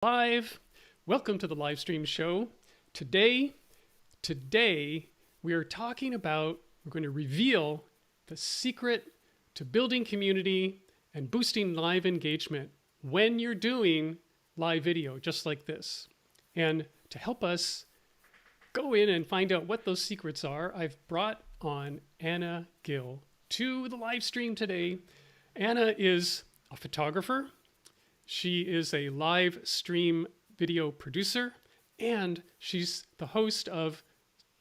Live. Welcome to the live stream show. Today we are talking about, we're going to reveal the secret to building community and boosting live engagement when you're doing live video just like this. And to help us go in and find out what those secrets are, I've brought on Ana Gil to the live stream today. Ana is a photographer. She is a live stream video producer, and she's the host of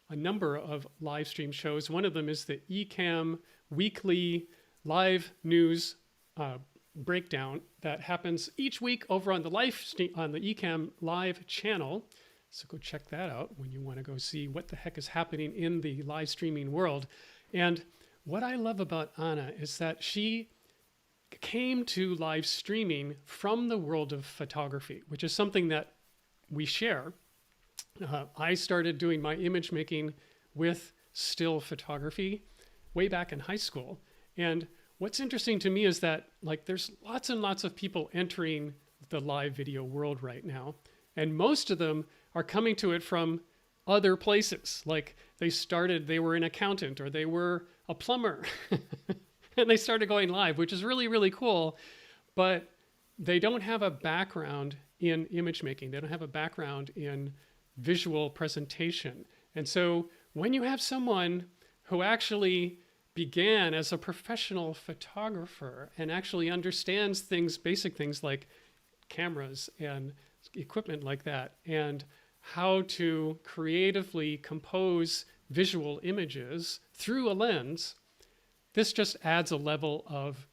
a number of live stream shows. One of them is the Ecamm weekly live news breakdown that happens each week over on the Ecamm live channel. So go check that out when you want to go see what the heck is happening in the live streaming world. And what I love about Ana is that she came to live streaming from the world of photography, which is something that we share. I started doing my image making with still photography way back in high school. And what's interesting to me is that there's lots and lots of people entering the live video world right now. And most of them are coming to it from other places. Like they were an accountant or they were a plumber. And they started going live, which is really, really cool. But they don't have a background in image making. They don't have a background in visual presentation. And so when you have someone who actually began as a professional photographer and actually understands things, basic things like cameras and equipment like that, and how to creatively compose visual images through a lens, this just adds a level of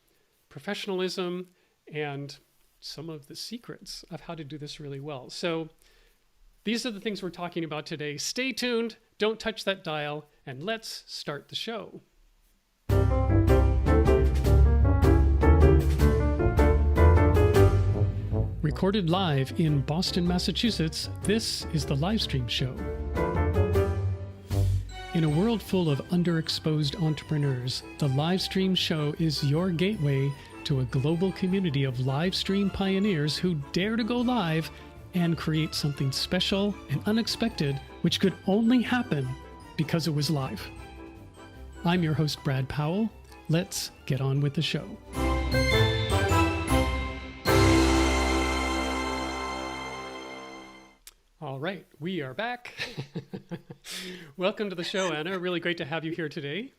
professionalism and some of the secrets of how to do this really well. So these are the things we're talking about today. Stay tuned, don't touch that dial, and let's start the show. Recorded live in Boston, Massachusetts, this is the Livestream Show. In a world full of underexposed entrepreneurs, the Livestream Show is your gateway to a global community of live stream pioneers who dare to go live and create something special and unexpected, which could only happen because it was live. I'm your host, Brad Powell. Let's get on with the show. All right, we are back. Welcome to the show, Ana. Really great to have you here today.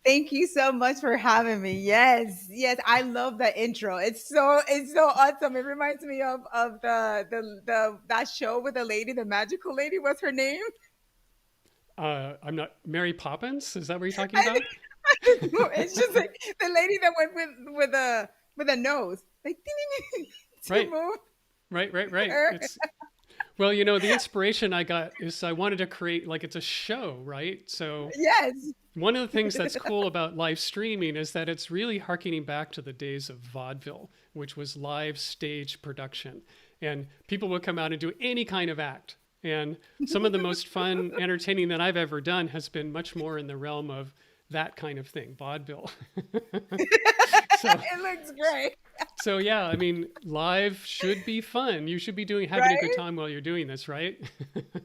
Thank you so much for having me. Yes, I love the intro. It's so awesome. It reminds me of that show with the lady, the magical lady. What's her name? I'm not Mary Poppins. Is that what you're talking about? It's just like the lady that went with a nose, like right. It's well, the inspiration I got is I wanted to create it's a show, right? So yes. One of the things that's cool about live streaming is that it's really harkening back to the days of vaudeville, which was live stage production. And people would come out and do any kind of act. And some of the most fun entertaining that I've ever done has been much more in the realm of that kind of thing, vaudeville. It looks great. So yeah, live should be fun. You should be having a good time while you're doing this, right?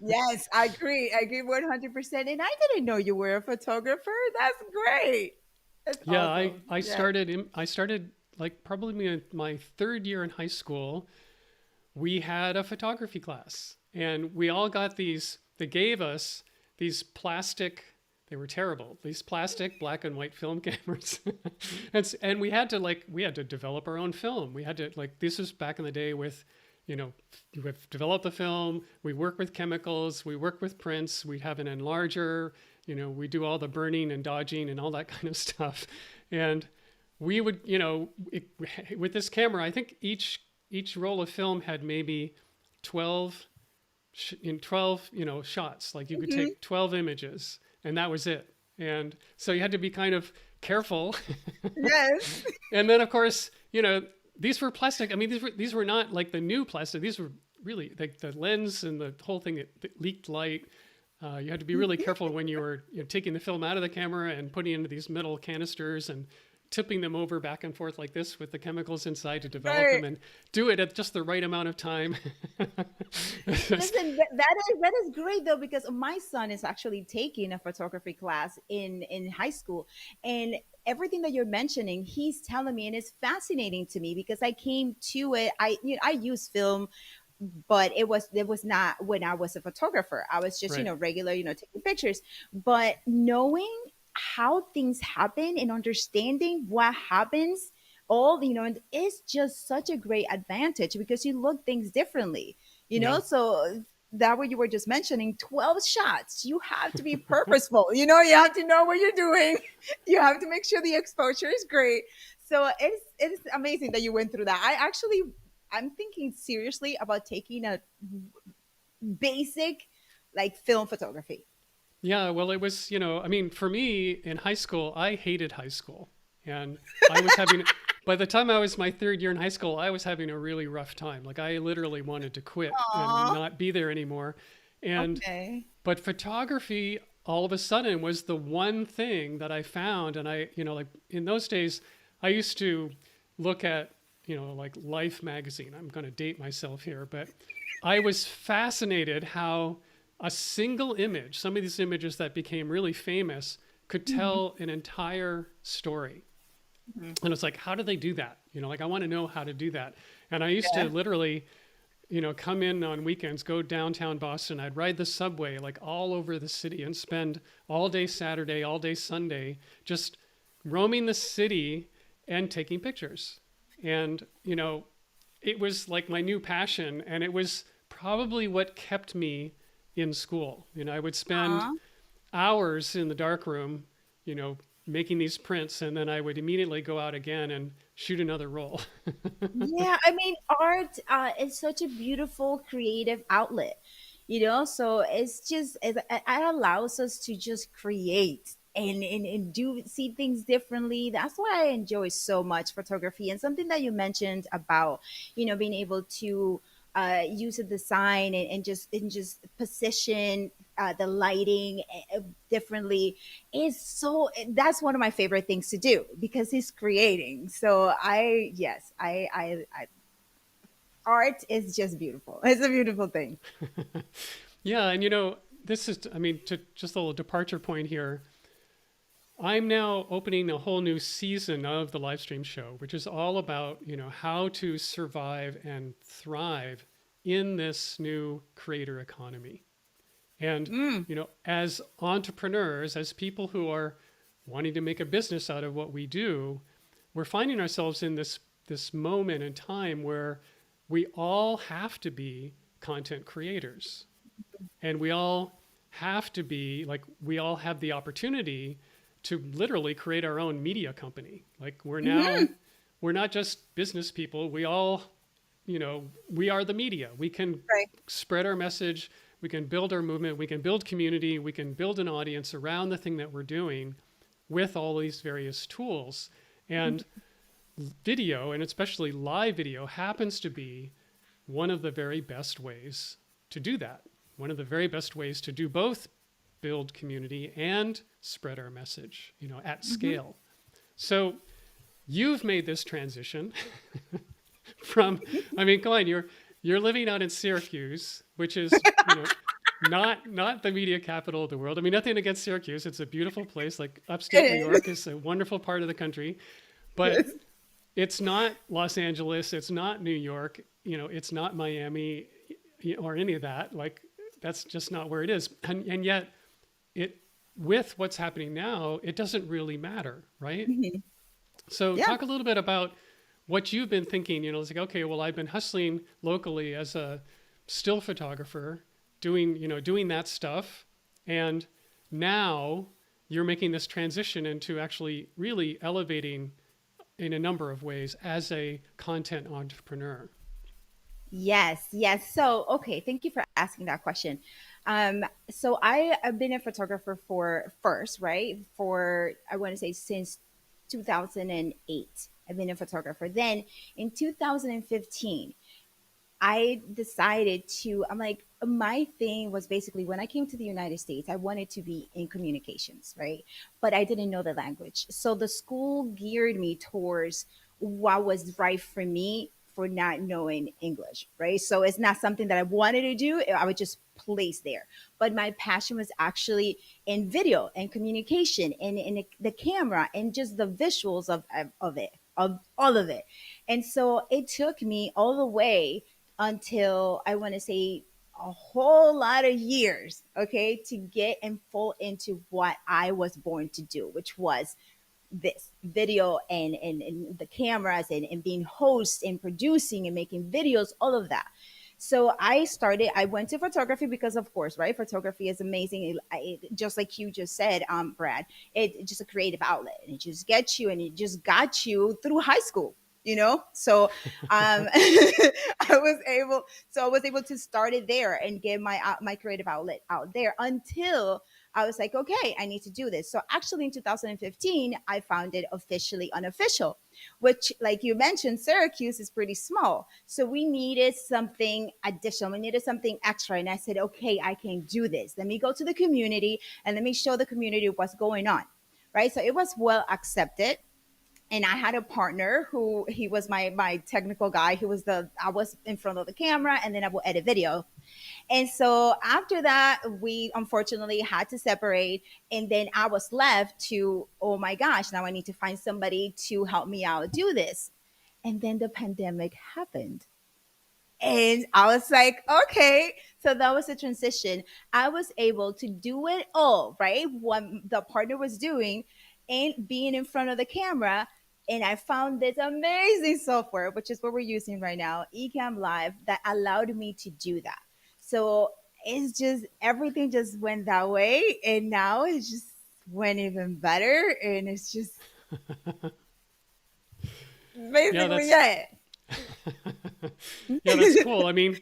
Yes, I agree 100%. And I didn't know you were a photographer. That's great. That's awesome. I started probably in my third year in high school. We had a photography class, and we all got they gave us these plastic. They were terrible. These plastic black and white film cameras. and we had to develop our own film. We had to this was back in the day with, we've developed the film, we work with chemicals, we work with prints, we have an enlarger, we do all the burning and dodging and all that kind of stuff. And we would, with this camera, I think each roll of film had maybe 12 shots. You could take 12 images. And that was it. And so you had to be kind of careful. Yes. And then, of course, these were plastic. These were not like the new plastic. These were really the lens and the whole thing that leaked light. You had to be really careful when you were taking the film out of the camera and putting it into these metal canisters and tipping them over back and forth like this with the chemicals inside to develop Right. them and do it at just the right amount of time. Listen, that is great though, because my son is actually taking a photography class in high school, and everything that you're mentioning, he's telling me, and it's fascinating to me because I came to it. I use film, but it was not when I was a photographer. I was just Right. regular, taking pictures. But knowing how things happen and understanding what happens, all and it's just such a great advantage because you look things differently. Yeah. So that what you were just mentioning, 12 shots. You have to be purposeful. You have to know what you're doing. You have to make sure the exposure is great. So it's amazing that you went through that. I'm thinking seriously about taking a basic like film photography. Yeah, well, it was, I mean, for me in high school, I hated high school. And I was having, by the time I was my third year in high school, I was having a really rough time. Like, I literally wanted to quit and Aw. not be there anymore. And, Okay. but photography all of a sudden was the one thing that I found. And like in those days, I used to look at, like Life magazine. I'm going to date myself here, but I was fascinated how a single image, some of these images that became really famous, could Mhm. tell an entire story. Mhm. And it's like, how do they do that? Like I want to know how to do that. And I used to Yeah. literally, come in on weekends, go downtown Boston. I'd ride the subway like all over the city and spend all day Saturday, all day Sunday, just roaming the city and taking pictures. And, it was like my new passion. And it was probably what kept me in school. I would spend Aw. hours in the dark room, you know, making these prints, and then I would immediately go out again and shoot another roll. Yeah, I mean, art is such a beautiful creative outlet, so it allows us to just create and do see things differently. That's why I enjoy so much photography. And something that you mentioned about, being able to use a design and just position the lighting differently is so that's one of my favorite things to do because he's creating. So yes, I art is just beautiful. It's a beautiful thing. Yeah, and this is, I mean, to just a little departure point here. I'm now opening a whole new season of the live stream show, which is all about, how to survive and thrive in this new creator economy. And, Mm. as entrepreneurs, as people who are wanting to make a business out of what we do, we're finding ourselves in this moment in time where we all have to be content creators. And we all have to be like we all have the opportunity to literally create our own media company. Like Hmm. we're not just business people. We all, we are the media. We can Right. spread our message, we can build our movement, we can build community, we can build an audience around the thing that we're doing with all these various tools. And video, and especially live video, happens to be one of the very best ways to do that. One of the very best ways to do both build community and spread our message, at Hmm. scale. So you've made this transition from, I mean, come on, you're living out in Syracuse, which is, not the media capital of the world. I mean, nothing against Syracuse. It's a beautiful place. Like upstate New It York is a wonderful part of the country, but is. it's not Los Angeles, it's not New York, it's not Miami or any of that. Like that's just not where it is. And yet it with what's happening now, it doesn't really matter, right? Mhm. So Yeah. talk a little bit about what you've been thinking. It's like, okay, well, I've been hustling locally as a still photographer, doing that stuff. And now you're making this transition into actually really elevating in a number of ways as a content entrepreneur. Yes, yes. So, okay, thank you for asking that question. So I've been a photographer for first, right? For I want to say since 2008. I've been a photographer. Then in 2015, I decided to, I'm like, my thing was basically when I came to the United States, I wanted to be in communications, right? But I didn't know the language. So the school geared me towards what was right for me for not knowing English, right? So it's not something that I wanted to do. I was just placed there. But my passion was actually in video and communication and in the camera and just the visuals of it, of all of it. And so it took me all the way until I want to say a whole lot of years, okay, to get and fall into what I was born to do, which was this video and the cameras and being host and producing and making videos, all of that. So I went to photography because, of course, right? Photography is amazing. Just like you just said, Brad, it's just a creative outlet and it just gets you and it just got you through high school, you know? So, I was able, I was able to start it there and get my creative outlet out there until I was like, okay, I need to do this. So actually in 2015, I found it officially unofficial, which, like you mentioned, Syracuse is pretty small. So we needed something additional. We needed something extra. And I said, okay, I can do this. Let me go to the community and let me show the community what's going on. Right. So it was well accepted. And I had a partner who he was my technical guy. I was in front of the camera and then I will edit video. And so after that, we unfortunately had to separate. And then I was left to, oh my gosh, now I need to find somebody to help me out do this. And then the pandemic happened. And I was like, okay. So that was the transition. I was able to do it all, right? What the partner was doing and being in front of the camera. And I found this amazing software, which is what we're using right now, Ecamm Live, that allowed me to do that. So it's just everything just went that way. And now it just went even better. And it's just Yeah, basically that's it. yeah, that's cool. I mean,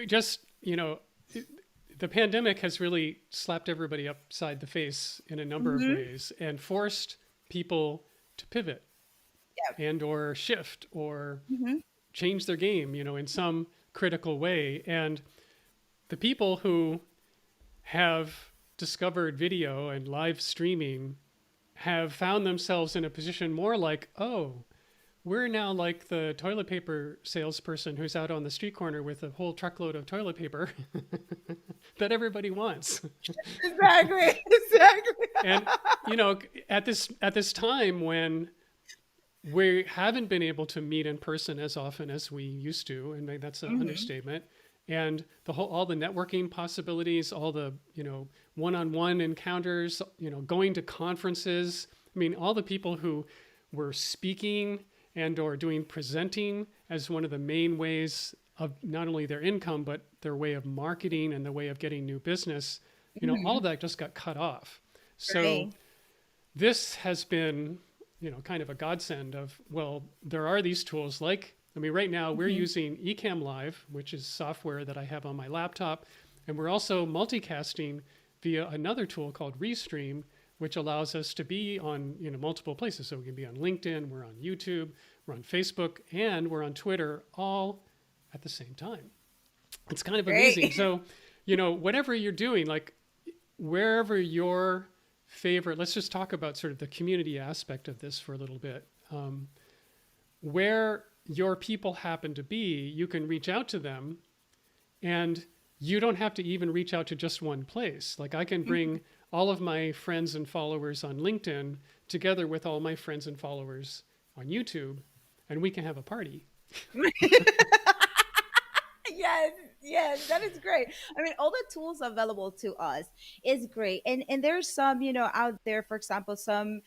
just, the pandemic has really slapped everybody upside the face in a number of Hmm. ways and forced people to pivot Yeah. and or shift or Hmm. change their game, in some critical way. And the people who have discovered video and live streaming have found themselves in a position more like, oh, we're now like the toilet paper salesperson who's out on the street corner with a whole truckload of toilet paper that everybody wants. Exactly. Exactly. And at this time when we haven't been able to meet in person as often as we used to, and that's an Hmm. understatement. And all the networking possibilities, all the one-on-one encounters, going to conferences. I mean, all the people who were speaking and or doing presenting as one of the main ways of not only their income but their way of marketing and the way of getting new business. All of Hmm. that just got cut off. So Right. this has been, kind of a godsend of, well, there are these tools like, I mean, right now we're Hmm. using Ecamm Live, which is software that I have on my laptop. And we're also multicasting via another tool called Restream, which allows us to be on, multiple places. So we can be on LinkedIn, we're on YouTube, we're on Facebook, and we're on Twitter all at the same time. It's kind of amazing. Great. So, whatever you're doing, like wherever your favorite, let's just talk about sort of the community aspect of this for a little bit. Where your people happen to be, you can reach out to them and you don't have to even reach out to just one place. Like I can bring all of my friends and followers on LinkedIn together with all my friends and followers on YouTube, and we can have a party. Yes, yes, that is great. I mean, all the tools available to us is great. And there's some, out there, for example, some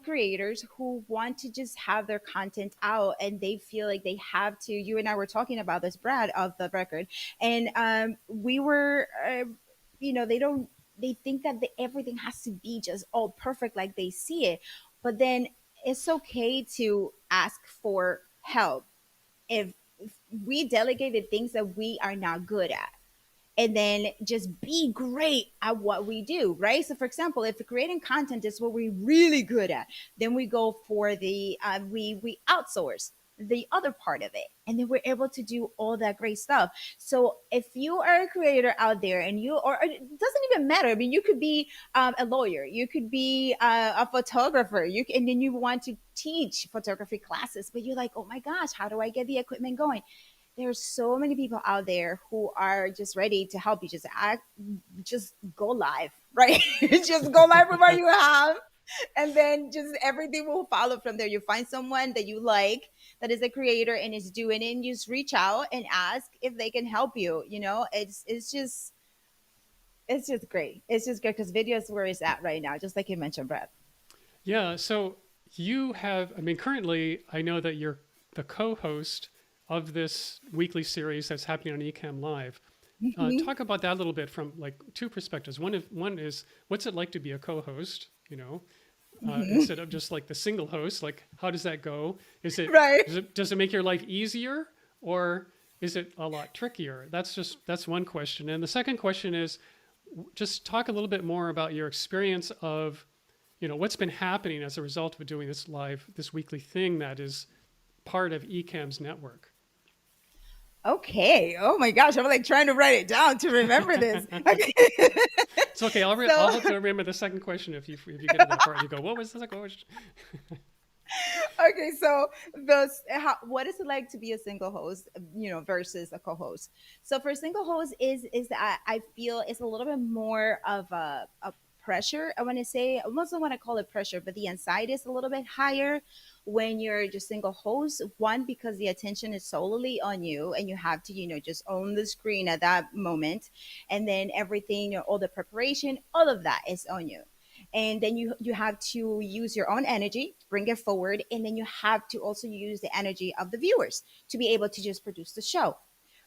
creators who want to just have their content out and they feel like they have to. You and I were talking about this, Brad, of the record. And we were they don't they think that everything has to be just all perfect like they see it. But then it's okay to ask for help if we delegate the things that we are not good at and then just be great at what we do, right? So for example, if creating content is what we're really good at, then we go for the we outsource, the other part of it. And then we're able to do all that great stuff. So if you are a creator out there and or it doesn't even matter. I mean, you could be a lawyer, you could be a photographer, and then you want to teach photography classes, but you're like, oh my gosh, how do I get the equipment going? There's so many people out there who are just ready to help you. Just go live, right? Just go live with what you have, and then just everything will follow from there. You find someone that you like that is a creator and is doing it, and you just reach out and ask if they can help you. It's just great. It's just great because video is where it's at right now, just like you mentioned, Brett. Yeah. So you have, I mean, currently, I know that you're the co host of this weekly series that's happening on Ecamm Live. Mhm. Talk about that a little bit from like two perspectives. One is what's it like to be a co host, Mhm. instead of just like the single host? Like, how does that go? Is it, Right. does it make your life easier or is it a lot trickier? That's one question. And the second question is just talk a little bit more about your experience of what's been happening as a result of doing this weekly thing that is part of Ecamm's network. Okay. Oh my gosh, I'm like trying to write it down to remember this. Okay. It's okay. I'll So help you remember the second question if you get to that part. You go, what was the second question? okay, so what is it like to be a single host, versus a co-host? So for a single host is that I feel it's a little bit more of a pressure. I want to say, I almost don't want to call it pressure, but the anxiety is a little bit higher when you're just single host. One, because the attention is solely on you, and you have to, just own the screen at that moment, and then everything, all the preparation, all of that is on you, and then you have to use your own energy, bring it forward, and then you have to also use the energy of the viewers to be able to just produce the show.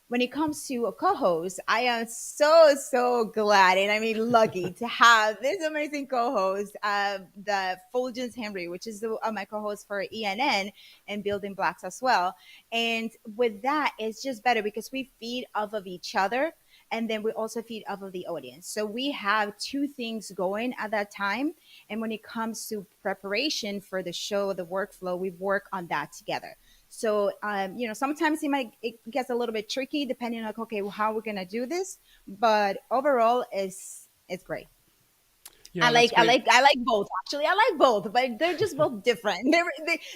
When it comes to a co-host, I am so glad, and I mean lucky to have this amazing co-host, the Fulgence Henry, which is my co-host for ENN and Building Blocks as well. And with that, it's just better because we feed off of each other, and then we also feed off of the audience. So we have two things going at that time. And when it comes to preparation for the show, the workflow, we work on that together. So, sometimes it gets a little bit tricky depending on, like, okay, well, how we're gonna do this. But overall, it's great. I Yeah, that's like I great. like I like both. Actually, I like both, but they're just both different.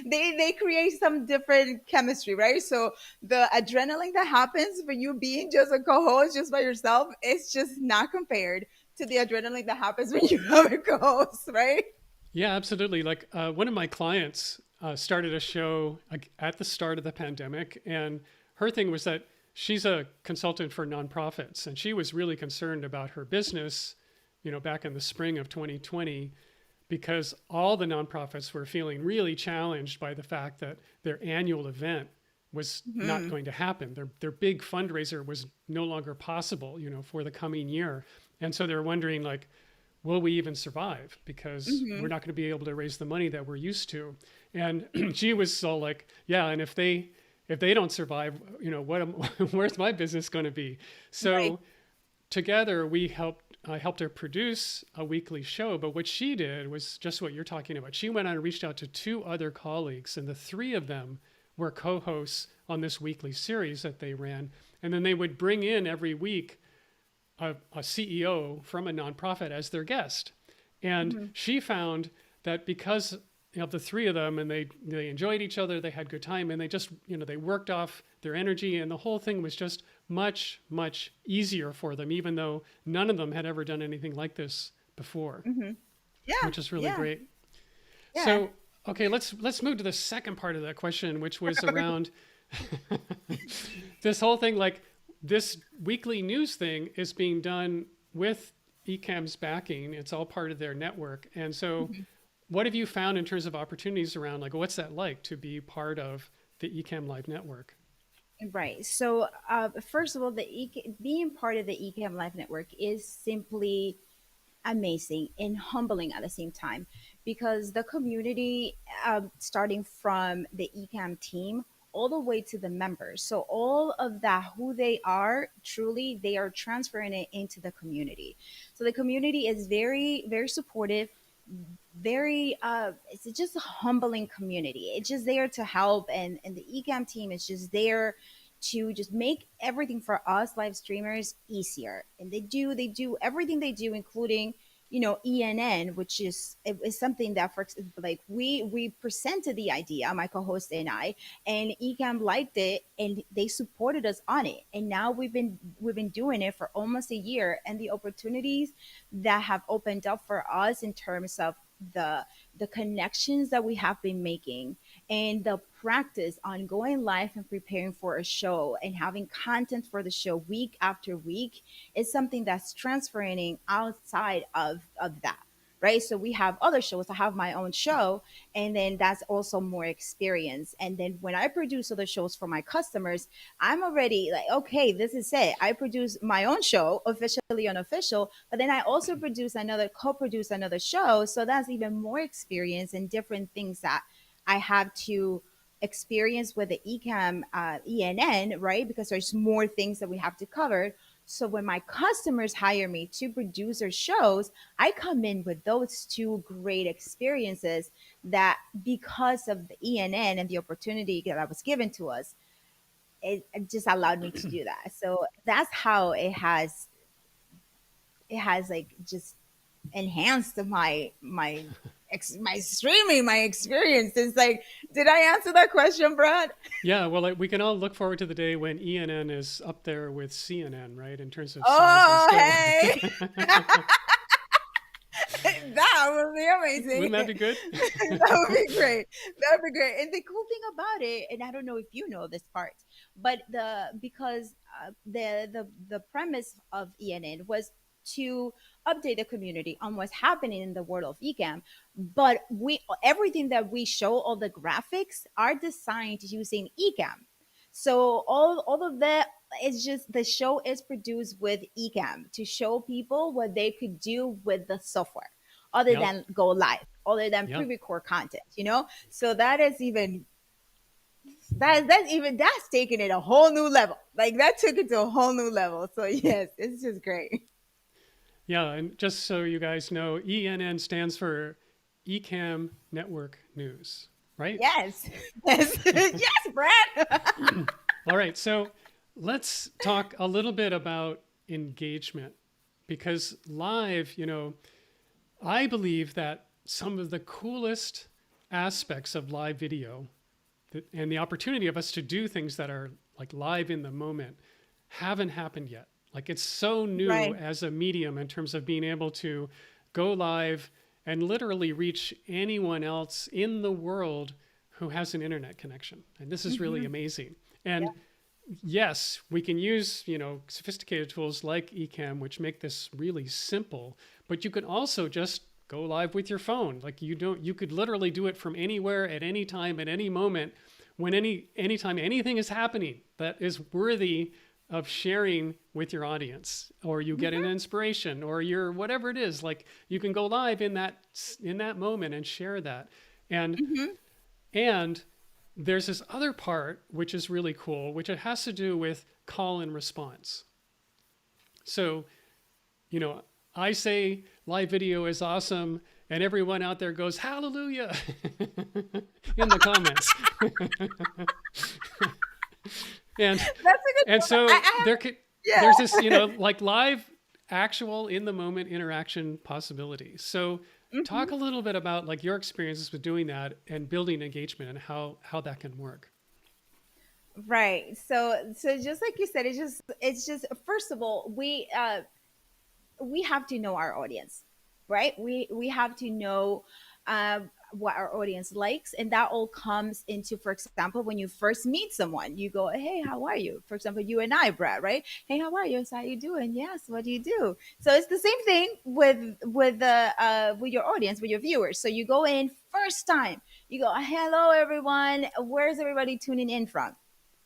They create some different chemistry, right? So the adrenaline that happens for you being just a co-host just by yourself, it's just not compared to the adrenaline that happens when you have a co-host, right? Yeah, absolutely. Like one of my clients started a show like, at the start of the pandemic, and her thing was that she's a consultant for nonprofits, and she was really concerned about her business, back in the spring of 2020, because all the nonprofits were feeling really challenged by the fact that their annual event was not Hmm. going to happen. Their big fundraiser was no longer possible, for the coming year. And so they're wondering like, will we even survive? Because we're Hmm. not going to be able to raise the money that we're used to. And she was so like, yeah, and if they don't survive, where's my business going to be? Right. So together we helped I helped her produce a weekly show, but what she did was just what you're talking about. She went out and reached out to two other colleagues, and the three of them were co-hosts on this weekly series that they ran. And then they would bring in every week a CEO from a nonprofit as their guest. And Hmm. she found that because of the three of them, and they enjoyed each other, they had good time, and they just they worked off their energy, and the whole thing was just much easier for them, even though none of them had ever done anything like this before, Hmm. Yeah. which is really Yeah. great. Yeah. So okay, let's move to the second part of that question, which was around this whole thing. Like this weekly news thing is being done with Ecamm's backing. It's all part of their network. And so what have you found in terms of opportunities around like what's that like to be part of the Ecamm Live network? Right. So, first of all, being part of the Ecamm Life Network is simply amazing and humbling at the same time, because the community, starting from the Ecamm team all the way to the members, so all of that, who they are, truly, they are transferring it into the community. So the community is very, very supportive, very it's just a humbling community. It's just there to help, and the Ecamm team is just there to just make everything for us live streamers easier. And they do everything they do, including ENN, which is something that, for like, we presented the idea, my co-host and I, and Ecamm liked it and they supported us on it. And now we've been doing it for almost a year, and the opportunities that have opened up for us in terms of the the connections that we have been making, and the practice on going live and preparing for a show and having content for the show week after week is something that's transferring outside of that, right? So we have other shows. I have my own show, and then that's also more experience. And then when I produce other shows for my customers, I'm already like, okay, this is it. I produce my own show, officially unofficial, but then I also co-produce another show. So that's even more experience and different things that I have to experience with the Ecamm ENN, right? Because there's more things that we have to cover. So when my customers hire me to produce their shows, I come in with those two great experiences that, because of the ENN and the opportunity that was given to us, it just allowed me to do that. So that's how it has like just enhanced my streaming, my experience. It's like, did I answer that question, Brad? Yeah, well, like, we can all look forward to the day when ENN is up there with CNN, right, in terms of size and Oh, scope. hey. That would be amazing. Wouldn't that be good? That would be great. That would be great. And the cool thing about it, and I don't know if you know this part, but the because the premise of ENN was to update the community on what's happening in the world of Ecamm. But we everything that we show, all the graphics are designed using Ecamm. So all of that, it's just the show is produced with Ecamm to show people what they could do with the software, other Yep, than go live, other than yep. pre-record content. So that is even that's taking it a whole new level. Like, that took it to a whole new level. So yes, it's just great. Yeah, and just so you guys know, ENN stands for Ecamm Network News, right? Yes. Yes. Yes, Brad. All right, so let's talk a little bit about engagement, because live, I believe that some of the coolest aspects of live video, and the opportunity of us to do things that are like live in the moment, haven't happened yet. Like, it's so new Right. as a medium in terms of being able to go live and literally reach anyone else in the world who has an internet connection. And this is really Hmm. amazing. Yeah. And yes, we can use, sophisticated tools like Ecamm, which make this really simple, but you can also just go live with your phone. Like, you could literally do it from anywhere at any time, at any moment, when anytime anything is happening that is worthy of sharing with your audience, or you get an inspiration, or you're whatever it is, like, you can go live in that moment and share that. And Hmm. and there's this other part which is really cool, which it has to do with call and response. So, you know, I say live video is awesome, and everyone out there goes hallelujah in the comments. and That's a good and point. so Yeah. there's this, like, live actual in the moment interaction possibilities. So talk a little bit about, like, your experiences with doing that and building engagement, and how that can work. Right. So just like you said, it's just first of all, we have to know our audience, right? We have to know what our audience likes, and that all comes into, for example, when you first meet someone, you go, "Hey, how are you?" For example, you and I, Brad, right? "Hey, how are you?" "So how you doing?" "Yes, what do you do?" So it's the same thing with your audience, with your viewers. So you go in first time, you go, "Hello, everyone. Where's everybody tuning in from?"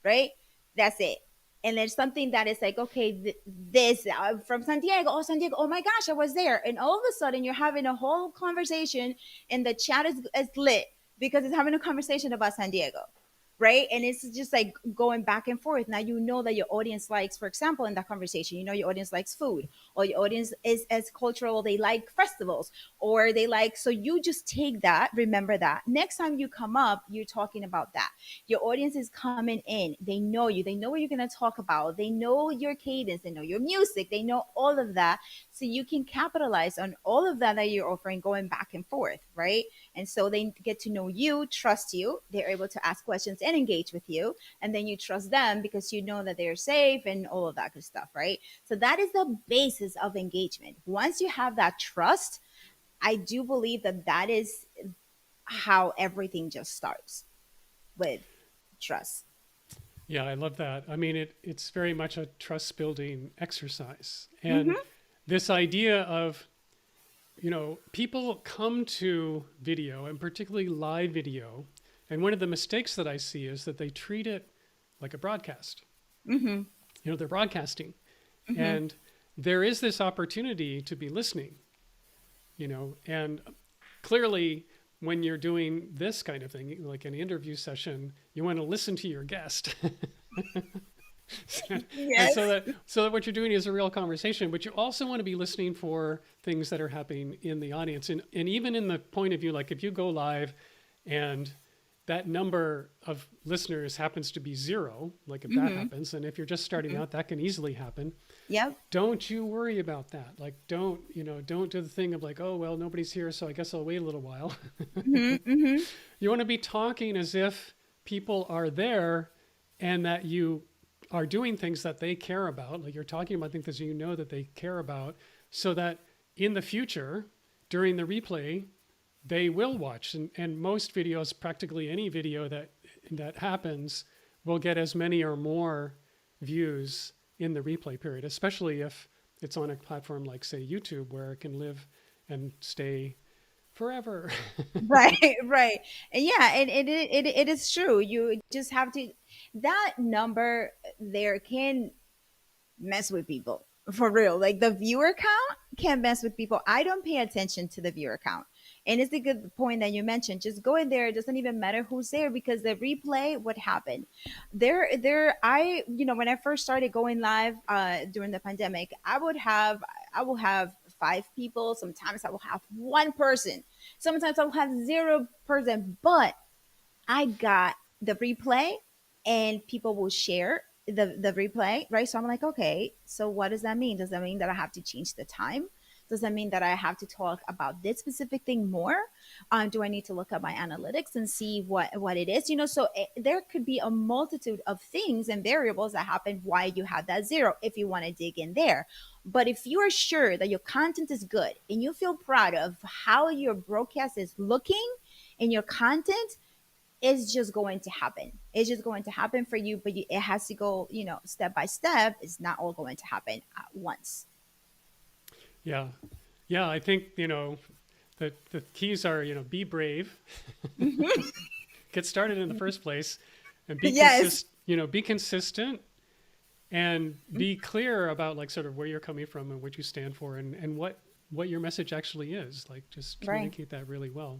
Right? That's it. And there's something that is like, okay, this from Santiago. Oh, Santiago. Oh my gosh, I was there. And all of a sudden, you're having a whole conversation, and the chat is lit because it's having a conversation about San Diego, right? And it's just like going back and forth. Now you know that your audience likes, for example, in that conversation, you know your audience likes food, or your audience is as cultural, they like festivals, or they like, so you just take that, remember that. Next time you come up, you're talking about that. Your audience is coming in, they know you, they know what you're going to talk about, they know your cadence, they know your music, they know all of that. So you can capitalize on all of that you're offering, going back and forth, right? And so they get to know you, trust you, they're able to ask questions and engage with you, and then you trust them because you know that they're safe and all of that good stuff, right? So that is the basis of engagement. Once you have that trust, I do believe that that is how everything just starts, with trust. Yeah, I love that. I mean, it's very much a trust building exercise. And Mm-hmm. this idea of, people come to video, and particularly live video. And one of the mistakes that I see is that they treat it like a broadcast. Mm-hmm. They're broadcasting. Mm-hmm. And there is this opportunity to be listening, and clearly when you're doing this kind of thing, like an interview session, you want to listen to your guest. And Yes. so that what you're doing is a real conversation, but you also want to be listening for things that are happening in the audience. And even in the point of view, like if you go live and that number of listeners happens to be zero, like if that Mm-hmm. happens, and if you're just starting Mm-hmm. out, that can easily happen. Yep. Don't you worry about that. Like, don't do the thing of like, oh, well, nobody's here, so I guess I'll wait a little while. Mm-hmm. Mm-hmm. You want to be talking as if people are there and that you are doing things that they care about. Like you're talking about things that you know that they care about, so that in the future, during the replay, they will watch. And most videos, practically any video that happens, will get as many or more views in the replay period, especially if it's on a platform like, say, YouTube, where it can live and stay forever. Right, right. And yeah, it is true. You just have to, that number there can mess with people for real. Like the viewer count can mess with people. I don't pay attention to the viewer count. And it's a good point that you mentioned. Just go in there. It doesn't even matter who's there, because the replay, what happened I, when I first started going live during the pandemic, I will have 5 people. Sometimes I will have 1 person. Sometimes I will have 0 person. But I got the replay, and people will share the replay, right? So I'm like, okay, so what does that mean? Does that mean that I have to change the time? Does that mean that I have to talk about this specific thing more? Do I need to look at my analytics and see what it is? So there could be a multitude of things and variables that happen why you have that zero, if you want to dig in there. But if you are sure that your content is good and you feel proud of how your broadcast is looking and your content, it's just going to happen. It's just going to happen for you, but it has to go, step by step. It's not all going to happen at once. Yeah. Yeah. I think, the keys are, be brave, get started in the first place, and Yes. be consistent, and be clear about like sort of where you're coming from and what you stand for, and what your message actually is. Like just Right. communicate that really well.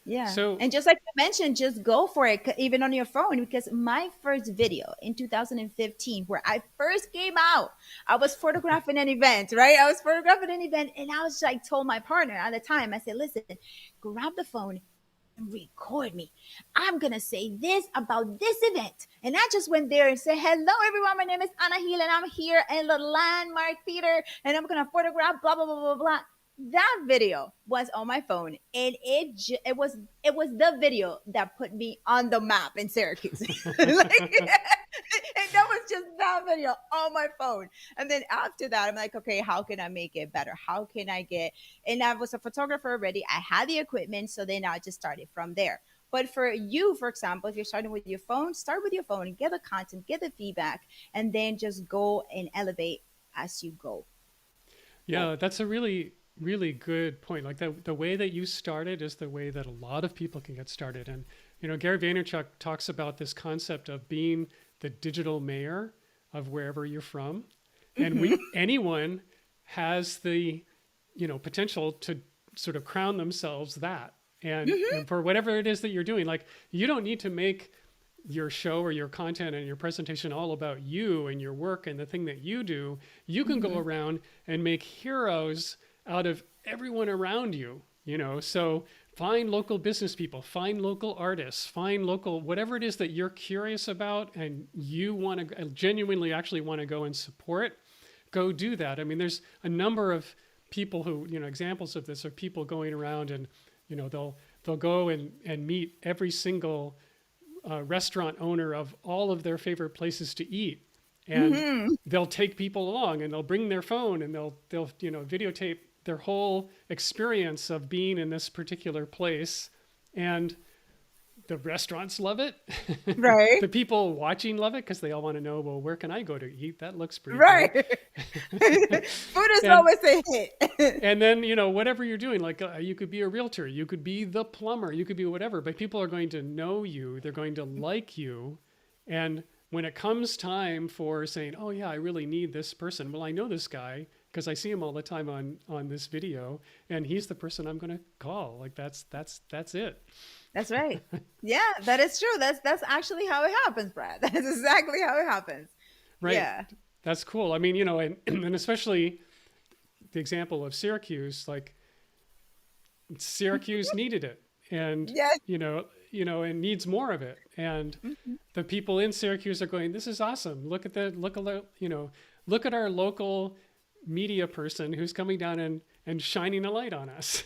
Yeah. So, And just like you mentioned, just go for it, even on your phone. Because my first video in 2015, where I first came out, I was photographing an event, right? I was photographing an event, and I was like, told my partner at the time, I said, listen, grab the phone and record me. I'm going to say this about this event. And I just went there and said, hello, everyone. My name is Ana Gil, and I'm here in the Landmark Theater, and I'm going to photograph blah, blah, blah, blah, blah. That video was on my phone, and it was the video that put me on the map in Syracuse. Like, and that was just that video on my phone. And then after that, I'm like, okay, how can I make it better? How can I get? And I was a photographer already. I had the equipment, so then I just started from there. But for you, for example, if you're starting with your phone, start with your phone, get the content, get the feedback, and then just go and elevate as you go. yeah, that's a really, really good point. Like the way that you started is the way that a lot of people can get started. And, Gary Vaynerchuk talks about this concept of being the digital mayor of wherever you're from. And Mm-hmm. anyone has the, potential to sort of crown themselves that. And Mm-hmm. for whatever it is that you're doing, like you don't need to make your show or your content and your presentation all about you and your work and the thing that you do, you can go around and make heroes out of everyone around you, you know? So find local business people, find local artists, find local, whatever it is that you're curious about and you want to genuinely actually want to go and support, go do that. I mean, there's a number of people who, you know, examples of this are people going around and, you know, they'll go and meet every single restaurant owner of all of their favorite places to eat. And they'll take people along and they'll bring their phone and they'll, you know, videotape their whole experience of being in this particular place. And the restaurants love it. Right. The people watching love it because they all want to know, well, where can I go to eat? That looks pretty Right. good. Food is always a hit. And then, you know, whatever you're doing, like you could be a realtor, you could be the plumber, you could be whatever, but people are going to know you. They're going to like you. And when it comes time for saying, oh yeah, I really need this person. Well, I know this guy because I see him all the time on this video and he's the person I'm going to call. Like that's it. That's right. Yeah, that is true. That's actually how it happens, Brad. That's exactly how it happens. Right. Yeah. That's cool. I mean, you know, and especially the example of Syracuse, like Syracuse needed it and, Yes. you know, and needs more of it. And the people in Syracuse are going, this is awesome. Look at our local media person who's coming down and shining a light on us.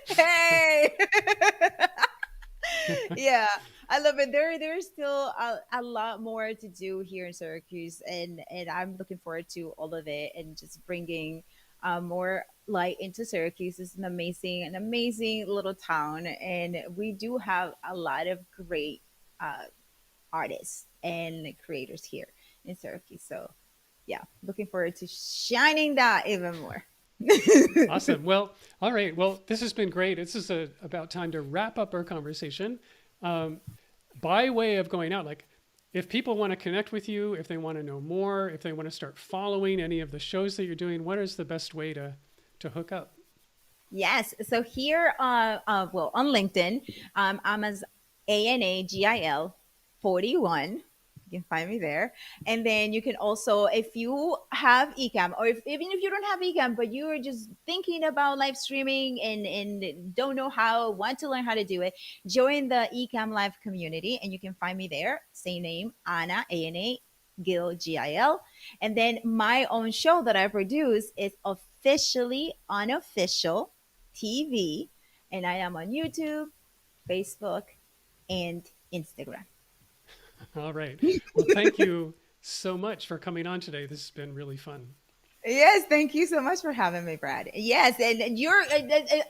Hey. Yeah, I love it. There's still a lot more to do here in Syracuse, and I'm looking forward to all of it and just bringing more light into Syracuse. It's an amazing little town, and we do have a lot of great artists and creators here in Syracuse. So, yeah, looking forward to shining that even more. Awesome. Well, all right. Well, this has been great. This is about time to wrap up our conversation. By way of going out, like if people want to connect with you, if they want to know more, if they want to start following any of the shows that you're doing, what is the best way to hook up? Yes. So here, well, on LinkedIn, I'm as ANAGIL 41. You can find me there. And then you can also, if you have Ecamm, or even if you don't have Ecamm, but you are just thinking about live streaming and don't know how, want to learn how to do it, join the Ecamm Live community, and you can find me there. Same name, Ana, ANA, Gil, GIL. And then my own show that I produce is Officially Unofficial TV, and I am on YouTube, Facebook, and Instagram. All right. Well, thank you so much for coming on today. This has been really fun. Yes, thank you so much for having me, Brad. Yes, and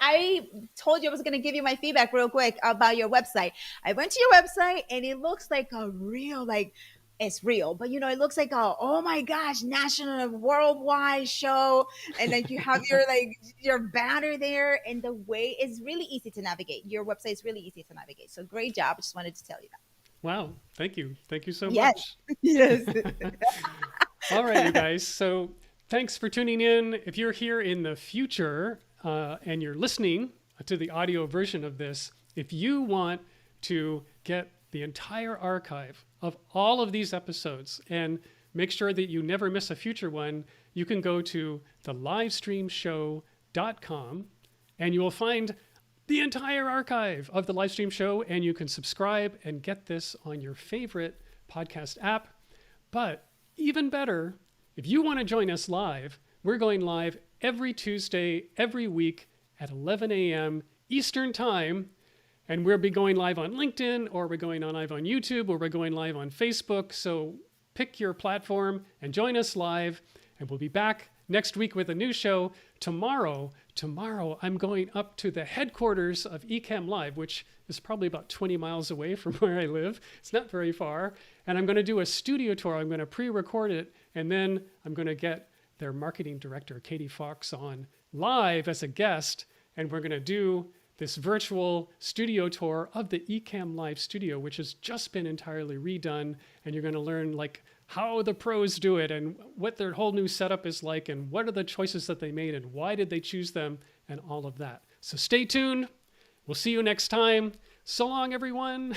I told you I was going to give you my feedback real quick about your website. I went to your website and it looks like a real, like, it's real, but it looks like a, oh my gosh, national, worldwide show. And like you have your banner there, and the way is really easy to navigate. Your website is really easy to navigate. So great job. I just wanted to tell you that. Wow. Thank you. Thank you so Yes. much. Yes. All right, you guys. So thanks for tuning in. If you're here in the future and you're listening to the audio version of this, if you want to get the entire archive of all of these episodes and make sure that you never miss a future one, you can go to thelivestreamshow.com and you will find the entire archive of the live stream show, and you can subscribe and get this on your favorite podcast app. But even better, if you want to join us live, we're going live every Tuesday, every week at 11 a.m. Eastern Time. And we'll be going live on LinkedIn, or we're going on live on YouTube, or we're going live on Facebook. So pick your platform and join us live. And we'll be back next week with a new show. Tomorrow, I'm going up to the headquarters of Ecamm Live, which is probably about 20 miles away from where I live. It's not very far. And I'm going to do a studio tour. I'm going to pre-record it. And then I'm going to get their marketing director, Katie Fox, on live as a guest. And we're going to do this virtual studio tour of the Ecamm Live studio, which has just been entirely redone. And you're going to learn like how the pros do it and what their whole new setup is like and what are the choices that they made and why did they choose them and all of that. So stay tuned. We'll see you next time. So long, everyone.